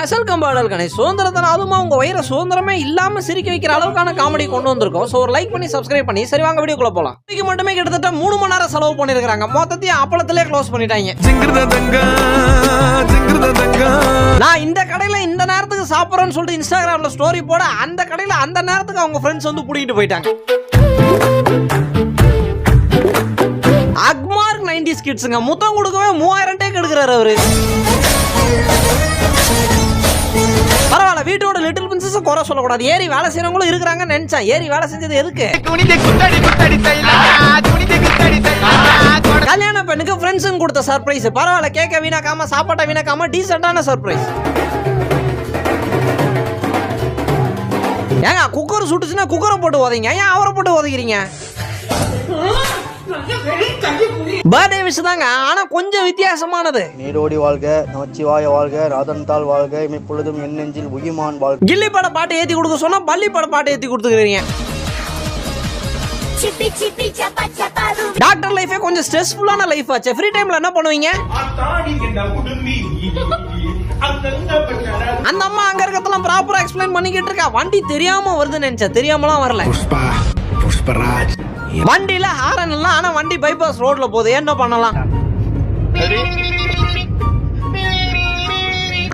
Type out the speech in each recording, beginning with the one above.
சுதந்திரத்தை அதுவும் உங்க வயிற சுதந்திரமே இல்லாம சிரிக்க வைக்கிற அளவுக்கான காமெடி கொண்டு வந்திருக்கோம். சோ ஒரு லைக் பண்ணி சப்ஸ்கிரைப் பண்ணி சரி வாங்க வீடியோக்குள்ள போலாம். இன்னைக்கு மட்டுமே கிட்டத்தட்ட 3 மணி நேரம் செலவு பண்ணிருக்காங்க. மொத்தத்தையும் அப்பளத்திலே க்ளோஸ் பண்ணிட்டாங்க. நான் இந்த கடையில இந்த நேரத்துக்கு சாப்பிடுறேன்னு சொல்லிட்டு இன்ஸ்டாகிராம்ல ஸ்டோரி போட அந்த கடையில அந்த நேரத்துக்கு அவங்க ஃப்ரெண்ட்ஸ் வந்து புடிக்கிட்டு போயிட்டாங்க. அக்மார்க் 90s கிட்ஸ்ங்க முத்தம் கொடுக்கவே 3000 டேக் எடுக்கிறாரு அவரு. பரவாயில்ல, வீட்டோட லிட்டில் பிரின்சஸ் குறை சொல்லக்கூடாது. ஏறி வேலை செய்யறவங்களும் இருக்கிறாங்கன்னு நினைச்சேன். ஏறி வேலை செஞ்சது எதுக்கு? கல்யாண பெண்ணுக்கு ஃப்ரெண்ட்ஸுங்க கொடுத்த சர்ப்ரைஸ். பரவாயில்ல, கேக்க வீணாக்காம சாப்பாட்டை வீணாக்காம டீசென்டான சர்ப்ரைஸ். ஏங்க குக்கர் சுட்டுச்சுன்னா குக்கரை போட்டு உதைங்க, ஏன் அவரை போட்டு உதைக்கிறீங்க? பர்த்டே விஷ் தாங்க, ஆனா கொஞ்சம் வித்தியாசமானது. நீரோடி வாழ்க, நமச்சிவாய வாழ்க, ராதன்தாள் வாழ்க, இமைப்பொழுதும் என் நெஞ்சில் உயிமான் வாழ்க. கில்லி பட பாட்டு ஏத்தி கொடுக்க சொன்னா பள்ளி பட பாட்டு ஏத்தி கொடுத்துக்கிறீங்க. டாக்டர் லைஃபே கொஞ்சம் ஸ்ட்ரெஸ்ஃபுல்லான லைஃப் ஆச்சு. ஃப்ரீ டைம்ல என்ன பண்ணுவீங்க? அந்த அம்மா அங்க இருக்கதெல்லாம் ப்ராப்பரா எக்ஸ்பிளைன் பண்ணிக்கிட்டு இருக்கா. வண்டி தெரியாம வருதுன்னு நினைச்சேன், தெரியாமலாம் வரல. வண்டியில ஹாரன் எல்லாம், ஆனா வண்டி பைபாஸ் ரோட்ல போகுது, என்ன பண்ணலாம்?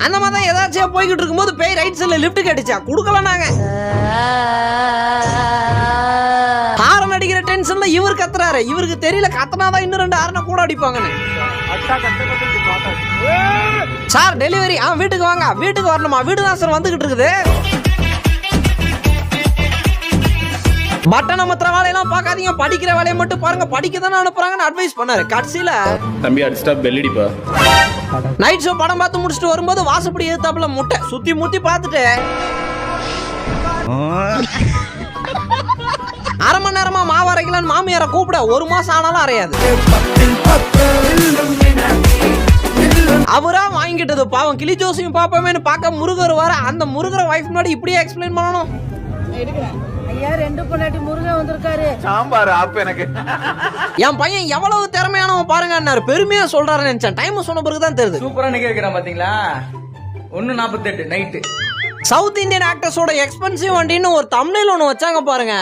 அந்த மாதிரி ஏதாச்சும் போய்கிட்டு இருக்கும்போது பேய் ரைட் சைடுல லிஃப்ட் கடிச்சா குடுக்கல. நாங்க ஹாரன் அடிக்கிற டென்ஷன்ல இவர் கத்துறாரு. இவருக்கு தெரியல கத்தனாதான் இன்னும் 2 ஹாரனை கூட அடிப்பாங்கன்னு. சார் டெலிவரி, வீட்டுக்கு வாங்க. வீட்டுக்கு வரணுமா? வீடு தான் சார் வந்துகிட்டு இருக்குது. பட்டன் அமுத்துற வேலையெல்லாம் பார்க்காதீங்க, படிக்கிற வேலையை மட்டும் பாருங்க. படிக்க தானே அனுப்புறாங்கன்னு அட்வைஸ் பண்ணாரு. கடைசியில தம்பி அடிச்சா பெல்லிடிப்பா. நைட் ஷோ படம் பார்த்து முடிச்சுட்டு வரும்போது வாசப்படி ஏத்தாப்புல முட்டை சுத்தி முத்தி பார்த்துட்டு 1/2 மணி நேரமா மாவு அரைக்கலான்னு மாமியாரை கூப்பிட 1 மாசம் ஆனாலும் அரையாது. அவரா வாங்கிட்டது பாவம். கிளி ஜோசியும் பாப்பமேன்னு பார்க்க முருகர் வர. அந்த முருகர் வைஃப் முன்னாடி இப்படியே எக்ஸ்பிளைன் பண்ணணும். ஐயா 2 பொண்டாட்டி முருகன் வந்திருக்காரு. சாம்பார் ஆப் எனக்கு. என் பையன் எவ்வளவு திறமையானவன் பாருங்க. பெருமையா சொல்றாருன்னு நினைச்சேன். டைம் சொன்ன பிறகுதான் தெரியுது. சூப்பரா நிக்க வைக்கிறான் பாத்தீங்களா? 1:48 நைட்டு. சவுத் இந்தியன் ஆக்டர்ஸோட எக்ஸ்பென்சிவ் வண்டின்னு ஒரு தம்ப்நெயில் ஒன்னு வச்சாங்க பாருங்க.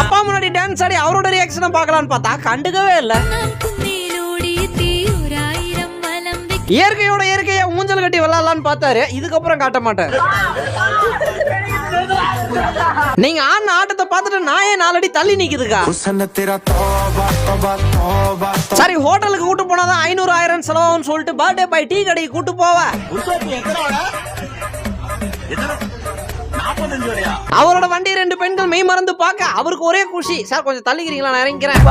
அப்பா முன்னாடி டான்ஸ் ஆடி அவரோட ரியாக்ஷனை பார்க்கலான்னு பார்த்தா கண்டுக்கவே இல்ல. இயற்கையோட இயற்கையா ஊஞ்சல் கட்டி விளையாடலான்னு பார்த்தாரு. இதுக்கப்புறம் காட்ட மாட்டாரு. நீங்க ஆன ஆட்டத்தை பார்த்துட்டு நாயே 4 அடி தள்ளி நிக்குதுக்கா. சரி, ஹோட்டலுக்கு கூட்டு போனாதான் 500-1000 செலவாகும்னு சொல்லிட்டு பர்த்டே பாய் டீ கடைக்கு கூட்டு போவ. அவரோட வண்டி 2 பெண்கள் மெய் மறந்து பார்க்க அவருக்கு ஒரே குஷி. சார் கொஞ்சம் தள்ளிக்கிறீங்களா? நான் இறங்கிறேன்.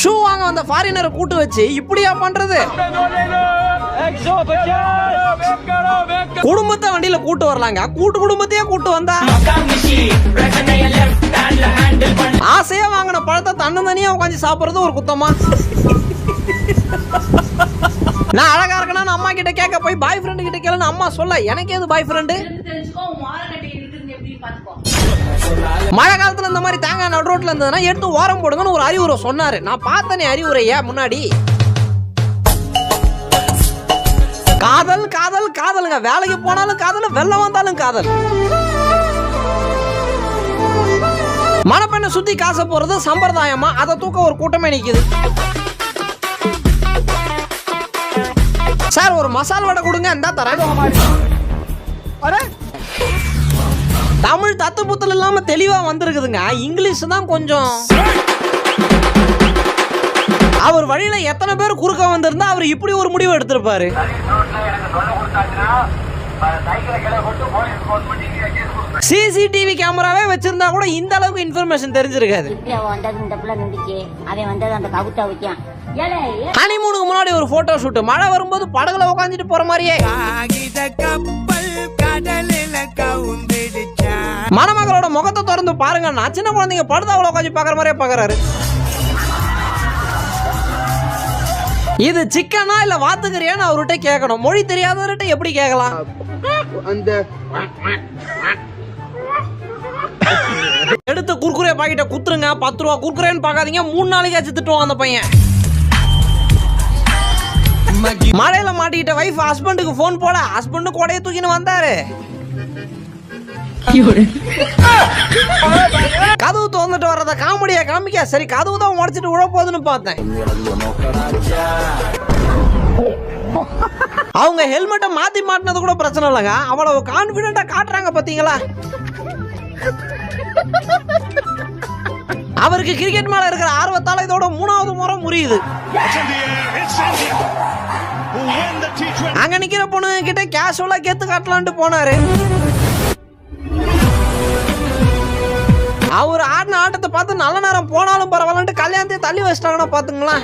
ஷூ வாங்க வந்த ஃபாரினரை கூட்டு வச்சு இப்படியா பண்றது? குடும்பத்தை வண்டியில கூட்டு வரலாங்க. குடும்பத்தையே கூட்டு வந்தா ஆசையா வாங்கின பழத்தை தன்னந்தனியா உட்காந்து சாப்பிடுறது ஒரு குத்தமா? நான் அழகா இருக்கணும்னு அம்மா கிட்ட கேட்க போய் பாய் ஃப்ரெண்ட் கிட்ட கேளுன்னு அம்மா சொல்ல. எனக்கு எது பாய் ஃப்ரெண்டு? மழை காலத்துல இந்த மாதிரி தேங்காய் நடு ரோட்ல இருந்ததுன்னா எடுத்து ஓரம் போடுங்கன்னு ஒரு அறிவுரை சொன்னாரு. நான் பார்த்தனே அறிவுரையா முன்னாடி. காதல் காதல் காதலுங்க. வேலைக்கு போனாலும் காதல், வெள்ளம் வந்தாலும் காதல். மணப்பெண்ணை சுத்தி காசை போறது சம்பிரதாயமா? அதை தூக்க ஒரு கூட்டமே நிக்குது. சார் ஒரு மசால் வடை கொடுங்க. இந்த தரேன். தமிழ் தத்து புத்தல் இல்லாம தெளிவா வந்திருக்குதுங்க. இங்கிலீஷ் தான் கொஞ்சம். அவர் வழியில எத்தனை பேர் குறுக்க வந்திருந்தா அவர் இப்படி ஒரு முடிவு எடுத்திருப்பாரு. சிசிடிவி கேமராவே வச்சிருந்தா கூட இந்த அளவுக்கு இன்ஃபர்மேஷன் தெரிஞ்சிருக்காது. ஹனிமூனுக்கு முன்னாடி ஒரு போட்டோ ஷூட். மழை வரும்போது படகுல உட்காந்துட்டு போற மாதிரியே. மணமகளோட முகத்தை திறந்து பாருங்க. நான் சின்ன குழந்தைங்க படுதாவளை உட்காந்து பாக்குற மாதிரியே பாக்குறாரு. இது சிக்கனா இல்ல வாத்துக்கறியான்னு அவர்கிட்ட கேட்கணும். மொழி தெரியாதவர்கிட்ட எப்படி கேட்கலாம்? எடுத்து குர்குரே பாக்கெட்ட குத்துருங்க. 10 ரூபா குர்குரேன்னு பாக்காதீங்க. 3 நாளைக்கு திட்டுவான் அந்த பையன். மழையில மாட்டிக்கிட்ட வைஃப் ஹஸ்பண்டுக்கு போன் போட ஹஸ்பண்டு கொடையை தூக்கின்னு வந்தாரு. கதவு திறந்துட்டு வர்றத காமெடியா காமிக்க சரி கதவு தான் உடைச்சிட்டு விழ போகுதுன்னு பார்த்தேன். அவங்க ஹெல்மெட்டை மாத்தி மாட்டினது கூட பிரச்சனை இல்லைங்க, அவ்வளவு கான்பிடென்டா காட்டுறாங்க பாத்தீங்களா. அவருக்கு கிரிக்கெட் மேல இருக்கிற ஆர்வத்தால இதோட 3வது முறை முறியுது. அங்க நிக்கிற பொண்ணு கிட்ட கேஷுவலா கெத்து காட்டலான்ட்டு போனாரு. அவர் ஆடின ஆட்டத்தை பார்த்து நல்ல நேரம் போனாலும் பரவாயில்லன்ட்டு கல்யாணத்தை தள்ளி வச்சிட்டாங்கன்னா பாத்துங்களா.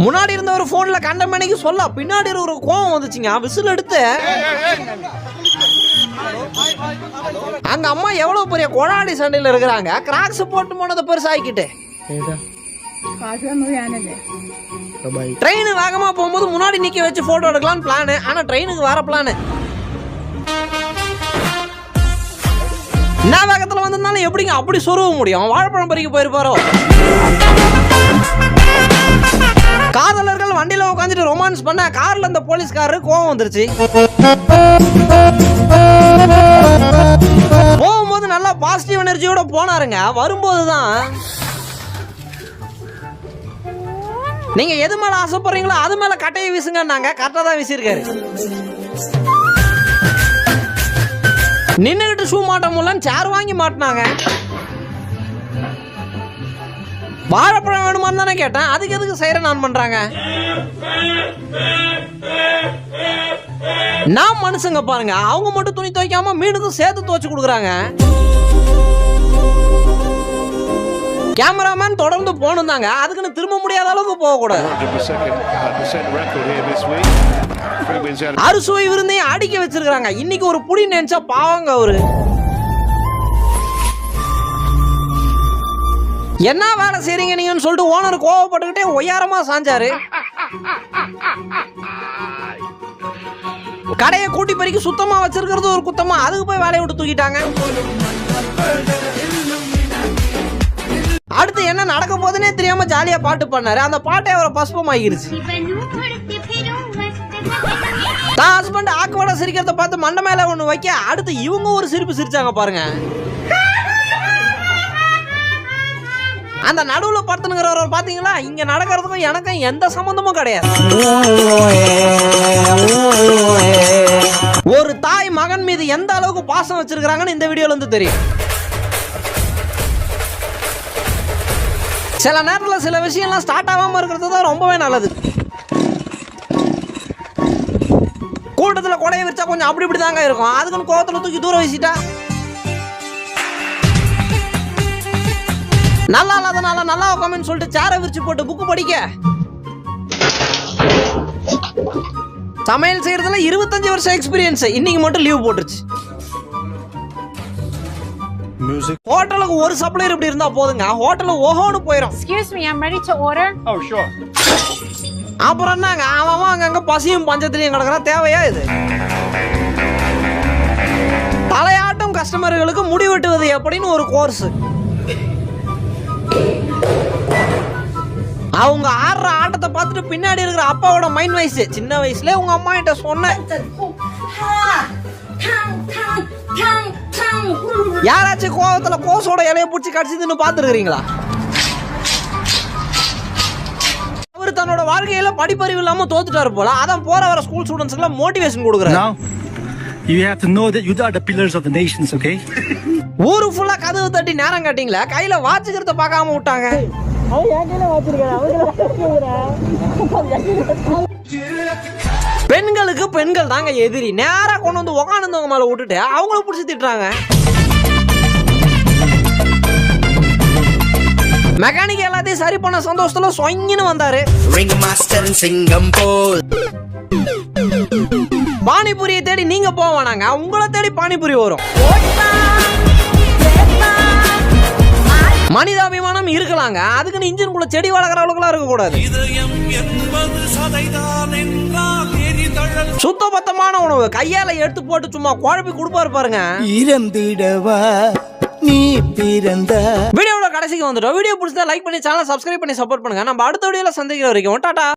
முன்னாடி இருந்த ஒரு போன்ல கண்ட மணிக்கு சொல்ல பின்னாடி ஒரு கோவம் வந்துச்சுங்க. விசில் எடுத்து அங்க அம்மா எவ்வளவு பெரிய கொடாடி சண்டையில இருக்கிறாங்க. கிராக்ஸ் போட்டு போனதை பெருசாக்கிட்டு ட்ரெயின் வேகமா போகும்போது முன்னாடி நிக்க வச்சு போட்டோ எடுக்கலாம்னு பிளான். ஆனா ட்ரெயினுக்கு வர பிளான் என்ன வேகத்துல வந்திருந்தாலும் எப்படிங்க அப்படி சொருவ முடியும். வாழைப்பழம் பறிக்க போயிருப்பாரோ. காதலர்கள் வண்டியில உட்காந்துட்டு ரொமான்ஸ் பண்ண கார்ல அந்த போலீஸ்காரரு கோவம் வந்துருச்சு. போகும்போது நல்லா பாசிட்டிவ் எனர்ஜியோட போனாருங்க. வரும்போதுதான் நீங்க எது மேல ஆசைப்படுறீங்களோ அது மேல கட்டையை வீசுங்கன்னாங்க. கரெக்டா தான் வீசிருக்காரு. நின்னுகிட்டு ஷூ மாட்ட முடியலன்னு சேர் வாங்கி மாட்டினாங்க. வாழைப்பழம் வேணுமான்னு தானே கேட்டேன். அதுக்கு எதுக்கு சைரன் ஆன் பண்றாங்க? நான் மனுஷங்க பாருங்க, அவங்க மட்டும் துணி துவைக்காம மீனுக்கும் சேர்த்து துவைச்சு கொடுக்குறாங்க. கேமராமேன் தொடர்ந்து போகணும் தாங்க, அதுக்குன்னு திரும்ப முடியாத அளவுக்கு போக கூடாது. அறுசுவை விருந்தையும் அடிக்க வச்சிருக்காங்க. இன்னைக்கு ஒரு புடி நினைச்சா பாவங்க அவரு. என்ன வேலை செய்றீங்க நீங்கன்னு சொல்லிட்டு ஓனர் கோவப்பட்டுக்கிட்டே ஒய்யாரமா சாஞ்சாரு. கடையை கூட்டி பறிக்க சுத்தமா வச்சிருக்கிறது ஒரு குத்தமா, அதுக்கு போய் வேலையை விட்டு தூக்கிட்டாங்க. அடுத்து என்ன நடக்க போதுன்னே தெரியாம ஜாலியா பாட்டு பண்ணாரு. அந்த பாட்டை அவரை பஸ்பம் ஆகிருச்சு. தான் ஹஸ்பண்ட் ஆக்குவாட சிரிக்கிறத பார்த்து மண்டை மேல ஒண்ணு வைக்க அடுத்து இவங்க ஒரு சிரிப்பு சிரிச்சாங்க பாருங்க. அந்த நடுவுல படுத்துனுங்கிறவர் பாத்தீங்களா, இங்க நடக்கிறதுக்கும் எனக்கும் எந்த சம்பந்தமும் கிடையாது. ஒரு தாய் மகன் மீது எந்த அளவுக்கு பாசம் வச்சிருக்காங்கன்னு இந்த வீடியோல இருந்து தெரியும். சில நேரத்துல சில விஷயம்லாம் ஸ்டார்ட் ஆகாம இருக்கிறது தான் ரொம்பவே நல்லது. கூட்டத்துல கொடையை விரிச்சா கொஞ்சம் அப்படி இப்படி தாங்க இருக்கும். அதுக்குன்னு கோவத்துல தூக்கி தூரம் வீசிட்டா நல்லா இல்லாதனால நல்லா உட்காமன்னு சொல்லிட்டு சேரை விரிச்சு போட்டு புக்கு படிக்க. சமையல் செய்யறதுல 25 வருஷம் எக்ஸ்பீரியன்ஸ் இன்னைக்கு மட்டும் லீவ் போட்டுருச்சு. ஹோட்டலுக்கு ஒரு சப்ளையர் இப்படி இருந்தா போதுங்க, ஹோட்டல் ஓஹோன்னு போயிடும். Excuse me, I'm ready to order. Oh, sure. அப்புறம் என்னங்க அவன் அங்கங்க பசியும் பஞ்சத்திலையும் கிடக்குறான். தேவையா இது? தலையாட்டும் கஸ்டமர்களுக்கு முடி வெட்டுவது எப்படின்னு ஒரு கோர்ஸ். அவங்க ஆடுற ஆட்டத்தை பார்த்துட்டு பின்னாடி இருக்கிற அப்பாவோட மைண்ட் வயசு சின்ன வயசுல உங்க அம்மா கிட்ட சொன்ன யாராச்சும் கோவத்துல கோசோட இலைய பிடிச்சி கடிச்சதுன்னு பாத்துருக்கீங்களா? அவரு தன்னோட வாழ்க்கையில படிப்பறிவு இல்லாம தோத்துட்டாரு போல. அதான் போற வர ஸ்கூல் ஸ்டூடெண்ட்ஸ்க்கு எல்லாம் மோட்டிவேஷன் கொடுக்குறாரு. Now you have to know that you are the pillars of the nations, okay? ஊரு ஃபுல்லா கதவு தட்டி நேரம் காட்டிங்களா, கையில வாட்சுக்கிறத பார்க்காம விட்டாங்க. பெண்களுக்கு பெண்கள் தாங்க எதிரி. நேரா கொண்டு வந்து உக்காந்துவங்க மேல விட்டுட்டு அவங்கள புடிச்சு திட்டுறாங்க. மெக்கானிக் எல்லாத்தையும் சரி பண்ண சந்தோஷத்துல சொங்கின்னு வந்தாரு. பானிபூரியை தேடி நீங்க போக வேணாங்க, உங்களை தேடி பானிபூரி வரும். மனிதாபிமானம் இருக்கலாங்க, அதுக்குன்னு இன்ஜின்குள்ள செடி வளர்க்குற அளவுக்குலாம் இருக்க கூடாது. சுத்தபத்தமான உணவு கையால எடுத்து போட்டு சும்மா குழப்பி கொடுப்பாரு பாருங்க. இறந்திடவா நீ பிறந்த வீடியோவோட கடைசிக்கு வந்துட்டோம். வீடியோ பிடிச்சா லைக் பண்ணி சேனல் சப்ஸ்கிரைப் பண்ணி சப்போர்ட் பண்ணுங்க. நம்ம அடுத்த வீடியோல சந்திக்கிற வரைக்கும் டாடா.